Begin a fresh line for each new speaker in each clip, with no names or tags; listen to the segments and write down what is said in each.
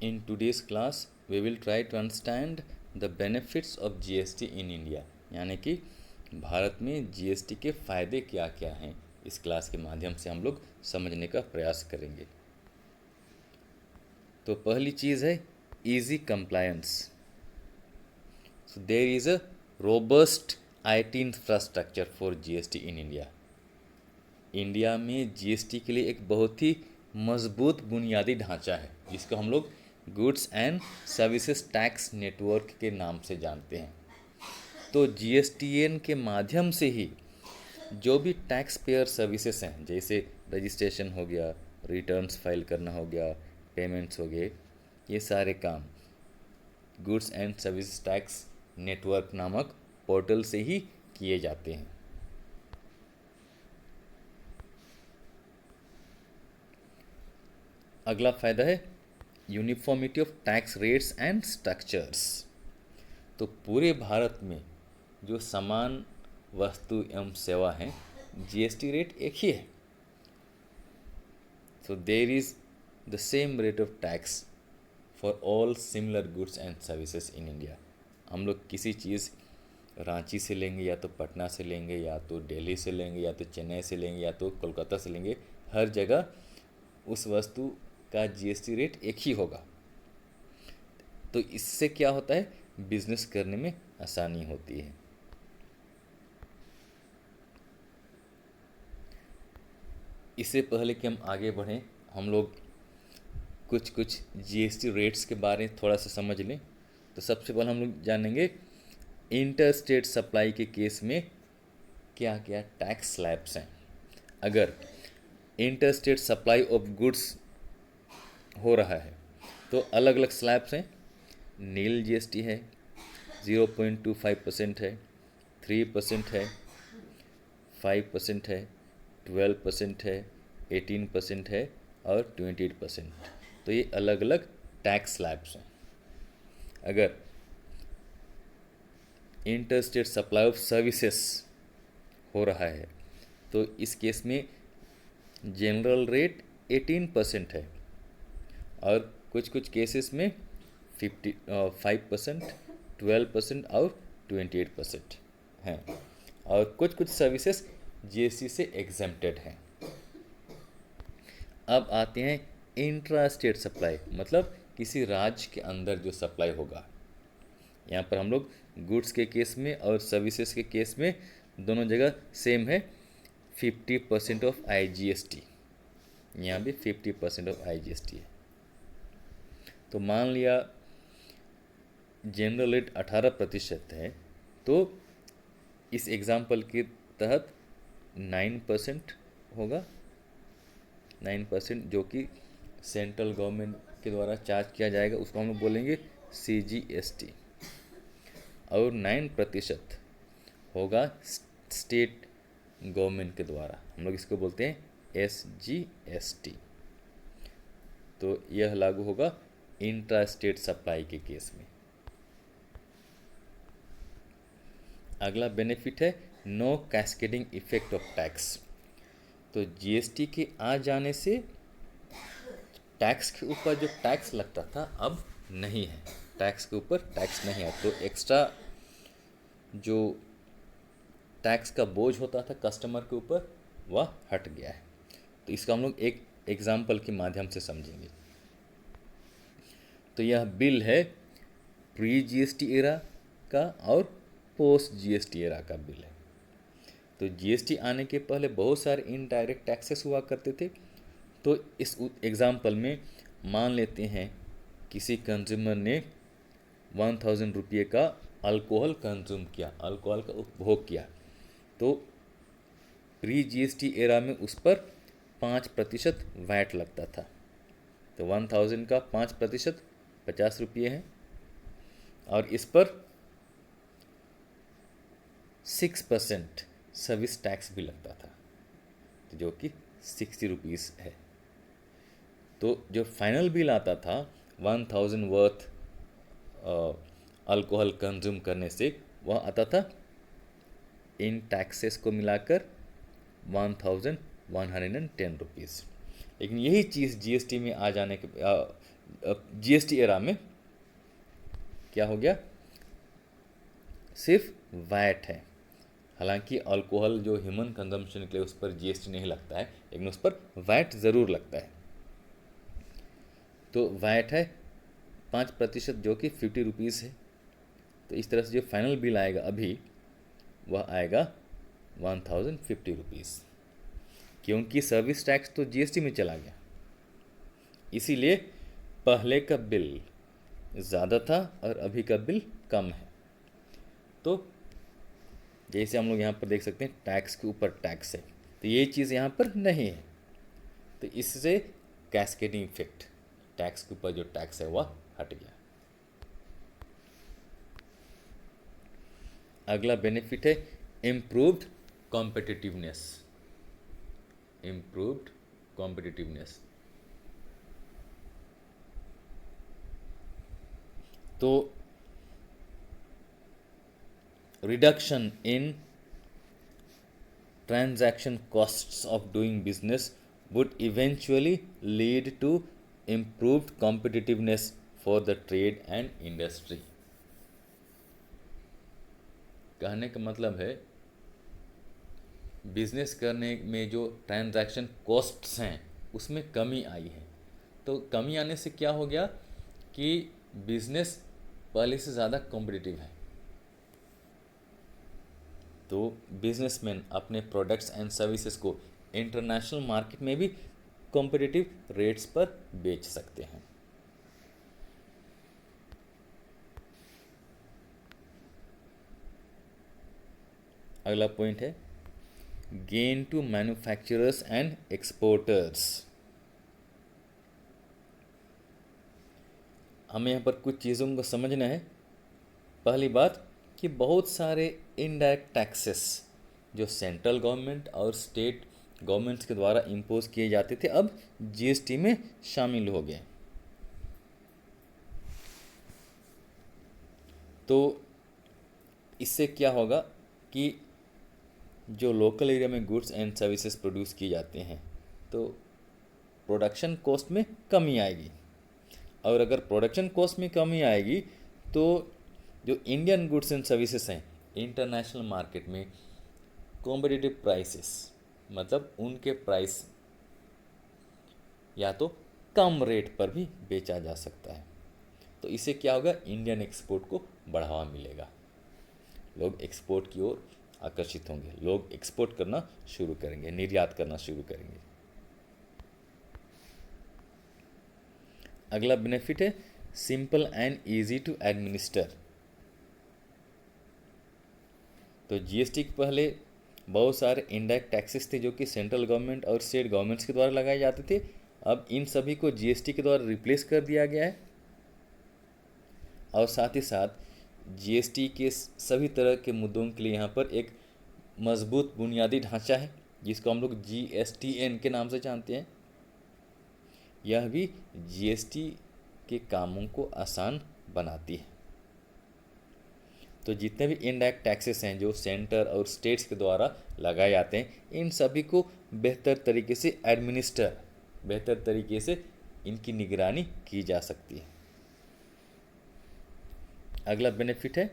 In today's class, we will try to understand the benefits of GST in India. यानी कि भारत में GST के फ़ायदे क्या क्या हैं, इस क्लास के माध्यम से हम लोग समझने का प्रयास करेंगे। तो पहली चीज़ है easy compliance. So there is a robust IT infrastructure for GST in India. India में जीएसटी के लिए एक बहुत ही मजबूत बुनियादी ढांचा है, जिसको हम लोग goods and services tax network के नाम से जानते हैं। तो जीएसटीएन के माध्यम से ही जो भी टैक्स पेयर सर्विसेज हैं, जैसे रजिस्ट्रेशन हो गया, रिटर्न्स फाइल करना हो गया, पेमेंट्स हो गए, ये सारे काम goods and services tax network नामक पोर्टल से ही किए जाते हैं। अगला फ़ायदा है uniformity of tax rates and structures. तो पूरे भारत में जो समान वस्तु एवं सेवा हैं, जीएसटी रेट एक ही है। So there is the same rate of tax for all similar goods and services in India. हम लोग किसी चीज़ रांची से लेंगे, या तो पटना से लेंगे, या तो दिल्ली से लेंगे, या तो चेन्नई से लेंगे, या तो कोलकाता से लेंगे, हर जगह उस वस्तु का जीएसटी रेट एक ही होगा। तो इससे क्या होता है, बिजनेस करने में आसानी होती है। इससे पहले कि हम आगे बढ़ें, हम लोग कुछ जीएसटी रेट्स के बारे में थोड़ा सा समझ लें। तो सबसे पहले हम लोग जानेंगे इंटर स्टेट सप्लाई के केस में क्या क्या टैक्स स्लैब्स हैं। अगर inter state supply of goods हो रहा है तो अलग अलग स्लैब्स हैं। नील जीएसटी है, 0.25% है, 3% है, 5% है, 12% है, 18% है और 28%। तो ये अलग अलग टैक्स स्लैब्स हैं। अगर inter state supply of services हो रहा है तो इस केस में जनरल रेट 18% है, और कुछ केसेस में 5%, 12% और 28% हैं, और कुछ सर्विसेज जीएसटी से एग्जेम्प्टेड हैं। अब आते हैं इंट्रा स्टेट सप्लाई, मतलब किसी राज्य के अंदर जो सप्लाई होगा। यहाँ पर हम लोग गुड्स के केस में और सर्विसेज के केस में दोनों जगह सेम है, 50% ऑफ आईजीएसटी। यहाँ भी 50% ऑफ आईजीएसटी है। तो मान लिया जनरल रेट 18% है, तो इस एग्जाम्पल के तहत 9% होगा। 9% जो कि सेंट्रल गवर्नमेंट के द्वारा चार्ज किया जाएगा, उसको हम लोग बोलेंगे सीजीएसटी। और 9% होगा स्टेट गवर्नमेंट के द्वारा, हम लोग इसको बोलते हैं एसजीएसटी। तो यह लागू होगा इंट्रा स्टेट सप्लाई के केस में। अगला बेनिफिट है no cascading effect of tax. तो जीएसटी के आ जाने से टैक्स के ऊपर जो टैक्स लगता था अब नहीं है, टैक्स के ऊपर टैक्स नहीं है। तो एक्स्ट्रा जो टैक्स का बोझ होता था कस्टमर के ऊपर, वह हट गया है। तो इसका हम लोग एक एग्जाम्पल के माध्यम से समझेंगे। तो यह बिल है प्री जीएसटी एरा का और पोस्ट जीएसटी एरा का बिल है। तो जीएसटी आने के पहले बहुत सारे इनडायरेक्ट टैक्सेस हुआ करते थे। तो इस एग्जाम्पल में मान लेते हैं किसी कंज्यूमर ने 1000 रुपये का अल्कोहल कंज्यूम किया, अल्कोहल का उपभोग किया, तो प्री जीएसटी एरा में उस पर 5% वैट लगता था। तो 1000 का 5% 50 रुपये है, और इस पर 6% सर्विस टैक्स भी लगता था, तो जो कि 60 रुपीज़ है। तो जो फाइनल बिल आता था 1000 वर्थ अल्कोहल कंज्यूम करने से, वह आता था इन टैक्सेस को मिलाकर 1110 रुपीज़। लेकिन यही चीज़ जीएसटी में आ जाने के जीएसटी एरा में क्या हो गया, सिर्फ वैट है। हालांकि अल्कोहल जो ह्यूमन कंजम्पशन के लिए उस पर जीएसटी नहीं लगता है, लेकिन उस पर वैट ज़रूर लगता है। तो वैट है 5% जो कि 50 रुपीज़ है। तो इस तरह से जो फाइनल बिल आएगा अभी वह आएगा 1050 रुपीज़, क्योंकि सर्विस टैक्स तो जीएसटी में चला गया, इसीलिए पहले का बिल ज़्यादा था और अभी का बिल कम है। तो जैसे हम लोग यहाँ पर देख सकते हैं टैक्स के ऊपर टैक्स है, तो ये चीज़ यहाँ पर नहीं है। तो इससे कैस्केडिंग इफेक्ट, टैक्स के ऊपर जो टैक्स है वह हट गया। अगला बेनिफिट है इम्प्रूव्ड कॉम्पिटिटिवनेस। इम्प्रूव्ड कॉम्पिटिटिवनेस, तो reduction in transaction costs of doing business would eventually lead to improved competitiveness for the trade and industry। कहने का मतलब है बिजनेस करने में जो ट्रांजैक्शन कॉस्ट्स हैं उसमें कमी आई है। तो कमी आने से क्या हो गया कि बिजनेस पहले से ज़्यादा कॉम्पिटिटिव है। तो बिजनेसमैन अपने प्रोडक्ट्स एंड सर्विसेज को इंटरनेशनल मार्केट में भी कॉम्पिटिटिव रेट्स पर बेच सकते हैं। अगला पॉइंट है gain to manufacturers and exporters. हमें यहाँ पर कुछ चीज़ों को समझना है। पहली बात कि बहुत सारे इनडायरेक्ट टैक्सेस जो सेंट्रल गवर्नमेंट और स्टेट गवर्नमेंट्स के द्वारा इम्पोज किए जाते थे अब जीएसटी में शामिल हो गए। तो इससे क्या होगा कि जो लोकल एरिया में गुड्स एंड सर्विसेज प्रोड्यूस किए जाते हैं तो प्रोडक्शन कॉस्ट में कमी आएगी, और अगर प्रोडक्शन कॉस्ट में कमी आएगी तो जो इंडियन गुड्स एंड सर्विसेज हैं इंटरनेशनल मार्केट में कॉम्पिटिटिव प्राइसेस, मतलब उनके प्राइस या तो कम रेट पर भी बेचा जा सकता है। तो इससे क्या होगा, इंडियन एक्सपोर्ट को बढ़ावा मिलेगा, लोग एक्सपोर्ट की ओर आकर्षित होंगे, लोग एक्सपोर्ट करना शुरू करेंगे, निर्यात करना शुरू करेंगे। अगला बेनिफिट है simple and easy to administer. तो जीएसटी के पहले बहुत सारे इनडायरेक्ट टैक्सेस थे जो कि सेंट्रल गवर्नमेंट और स्टेट गवर्नमेंट्स के द्वारा लगाए जाते थे। अब इन सभी को जीएसटी के द्वारा रिप्लेस कर दिया गया है, और साथ ही साथ जीएसटी के सभी तरह के मुद्दों के लिए यहाँ पर एक मजबूत बुनियादी ढांचा है जिसको हम लोग जीएसटीएन के नाम से जानते हैं। यह भी जीएसटी के कामों को आसान बनाती है। तो जितने भी इनडायरेक्ट टैक्सेस हैं जो सेंटर और स्टेट्स के द्वारा लगाए जाते हैं इन सभी को बेहतर तरीके से एडमिनिस्टर, बेहतर तरीके से इनकी निगरानी की जा सकती है। अगला बेनिफिट है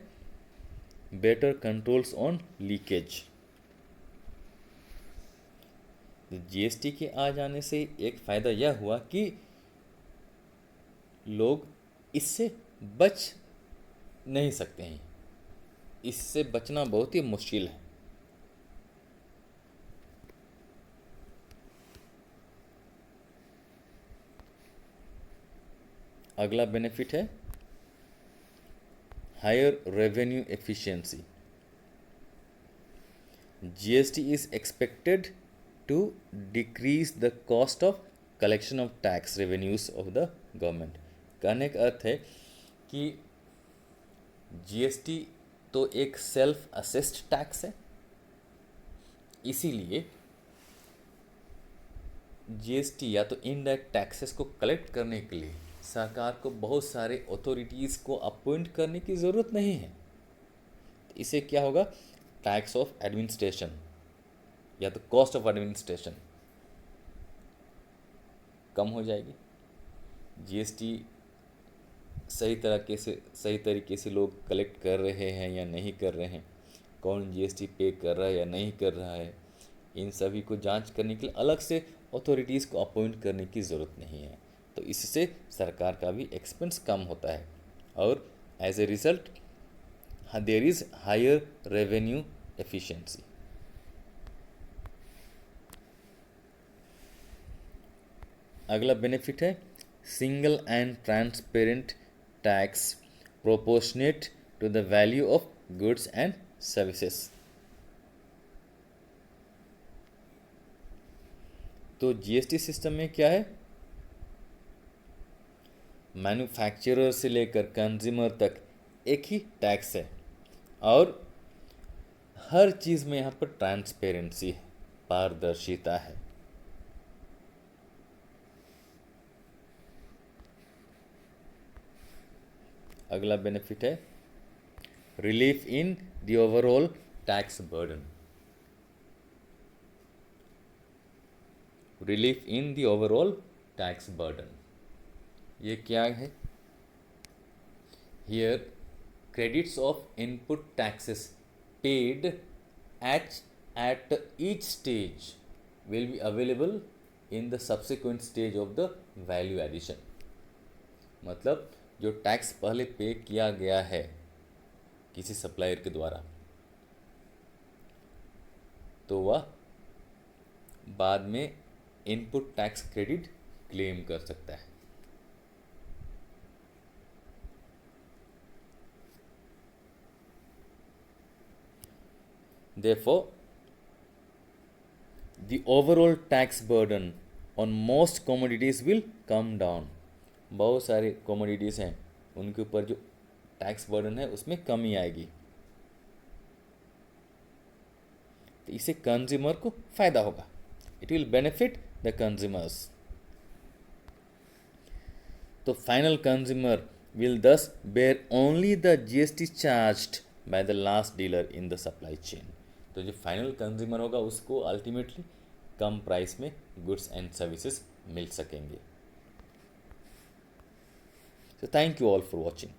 better controls on leakage. GST के आ जाने से एक फ़ायदा यह हुआ कि लोग इससे बच नहीं सकते हैं, इससे बचना बहुत ही मुश्किल है। अगला बेनिफिट है higher revenue efficiency. GST is expected to decrease the cost of collection of tax revenues of the government. कहने का अर्थ है कि जीएसटी तो एक सेल्फ असेस्ड टैक्स है, इसीलिए जीएसटी या तो इनडायरेक्ट टैक्सेस को कलेक्ट करने के लिए सरकार को बहुत सारे अथॉरिटीज़ को अपॉइंट करने की ज़रूरत नहीं है। इससे क्या होगा, टैक्स ऑफ एडमिनिस्ट्रेशन या तो कॉस्ट ऑफ एडमिनिस्ट्रेशन कम हो जाएगी। जीएसटी सही तरीके से लोग कलेक्ट कर रहे हैं या नहीं कर रहे हैं, कौन जीएसटी पे कर रहा है या नहीं कर रहा है, इन सभी को जांच करने के लिए अलग से अथॉरिटीज़ को अपॉइंट करने की ज़रूरत नहीं है। तो इससे सरकार का भी एक्सपेंस कम होता है और as a result there is higher revenue efficiency. अगला बेनिफिट है single and transparent tax proportionate to the value of goods and services. तो जीएसटी सिस्टम में क्या है, मैन्युफैक्चरर से लेकर कंज्यूमर तक एक ही टैक्स है और हर चीज़ में यहाँ पर ट्रांसपेरेंसी है, पारदर्शिता है। अगला बेनिफिट है relief in the overall tax burden. Relief in the overall tax burden ये क्या है, here credits of input taxes paid at each stage will be available in the subsequent stage of the value addition। मतलब जो tax पहले पे किया गया है किसी सप्लायर के द्वारा, तो वह बाद में इनपुट टैक्स क्रेडिट क्लेम कर सकता है। Therefore, the overall tax burden on most commodities will come down। बहुत सारे commodities हैं उनके ऊपर जो टैक्स बर्डन है उसमें कमी आएगी, तो इससे कंज्यूमर को फायदा होगा, it will benefit the consumers. तो final consumer will thus bear only the GST charged by the last dealer in the supply chain. तो जो फाइनल कंज्यूमर होगा उसको अल्टीमेटली कम प्राइस में गुड्स एंड सर्विसेज मिल सकेंगे। So thank you all for watching.